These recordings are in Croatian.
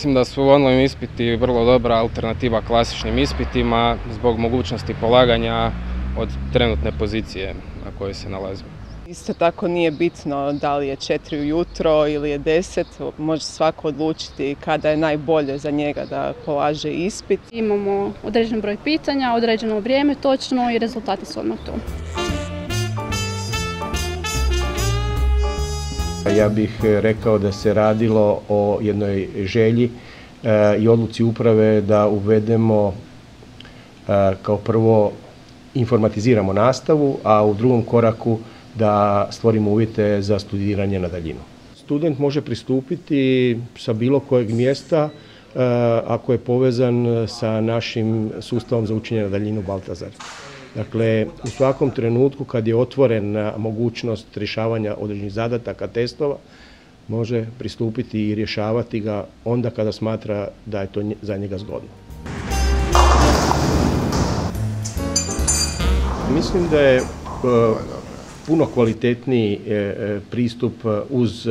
Mislim da su online ispiti vrlo dobra alternativa klasičnim ispitima zbog mogućnosti polaganja od trenutne pozicije na kojoj se nalazimo. Isto tako nije bitno da li je 4 ujutro ili je 10, može svako odlučiti kada je najbolje za njega da polaže ispit. Imamo određen broj pitanja, određeno vrijeme točno i rezultati su odmah tu. Ja bih rekao da se radilo o jednoj želji i odluci uprave da uvedemo kao prvo informatiziramo nastavu, a u drugom koraku da stvorimo uvjete za studiranje na daljinu. Student može pristupiti sa bilo kojeg mjesta ako je povezan sa našim sustavom za učenje na daljinu Baltazar. Dakle, u svakom trenutku kad je otvorena mogućnost rješavanja određenih zadataka, testova, može pristupiti i rješavati ga onda kada smatra da je to za njega zgodno. Mislim da je puno kvalitetniji pristup uz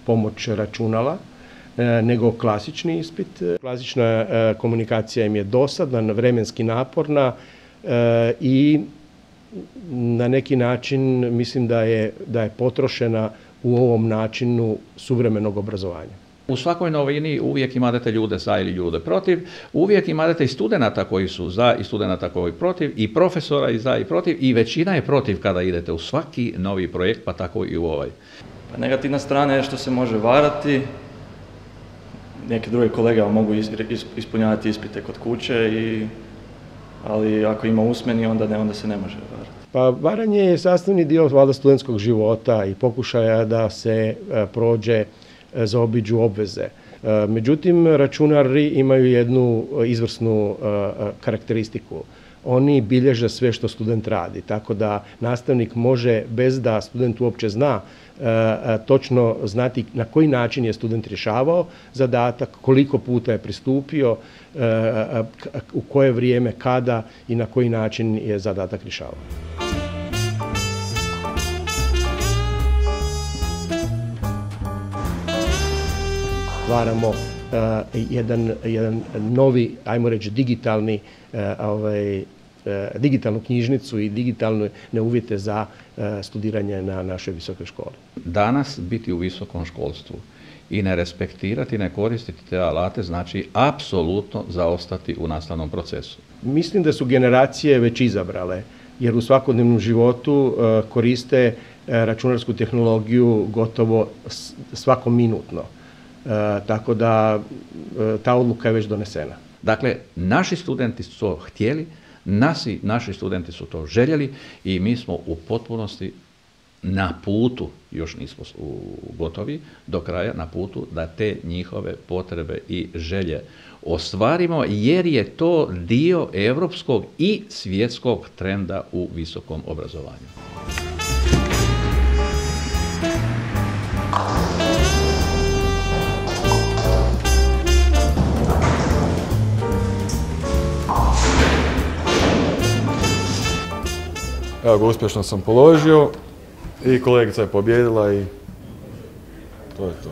pomoć računala nego klasični ispit. Klasična komunikacija im je dosadna, vremenski naporna i na neki način mislim da je potrošena u ovom načinu suvremenog obrazovanja. U svakoj novini uvijek imate ljude za ili ljude protiv, uvijek imate i studenata koji su za i studenata koji protiv, i profesora i za i protiv, i većina je protiv kada idete u svaki novi projekt, pa tako i u ovaj. Negativna strana je što se može varati, neki drugi kolege mogu ispunjavati ispite kod kuće, ali ako ima usmeni onda se ne može varati. Pa varanje je sastavni dio valjda studentskog života i pokušaja da se prođe zaobiđu obveze. Međutim, računari imaju jednu izvrsnu karakteristiku. Oni bilježe sve što student radi, tako da nastavnik može, bez da student uopće zna, točno znati na koji način je student rješavao zadatak, koliko puta je pristupio, u koje vrijeme, kada i na koji način je zadatak rješavao. Stvaramo jedan novi, ajmo reći, digitalnu knjižnicu i digitalne uvjete za studiranje na našoj visokoj školi. Danas biti u visokom školstvu i ne respektirati, ne koristiti te alate znači apsolutno zaostati u nastavnom procesu. Mislim da su generacije već izabrale, jer u svakodnevnom životu koriste računarsku tehnologiju gotovo svakominutno. Tako da ta odluka je već donesena. Dakle, naši studenti su to htjeli, naši studenti su to željeli i mi smo u potpunosti na putu, još nismo gotovi do kraja, na putu da te njihove potrebe i želje ostvarimo, jer je to dio europskog i svjetskog trenda u visokom obrazovanju. Evo ga, uspješno sam položio i kolegica je pobijedila i to je to.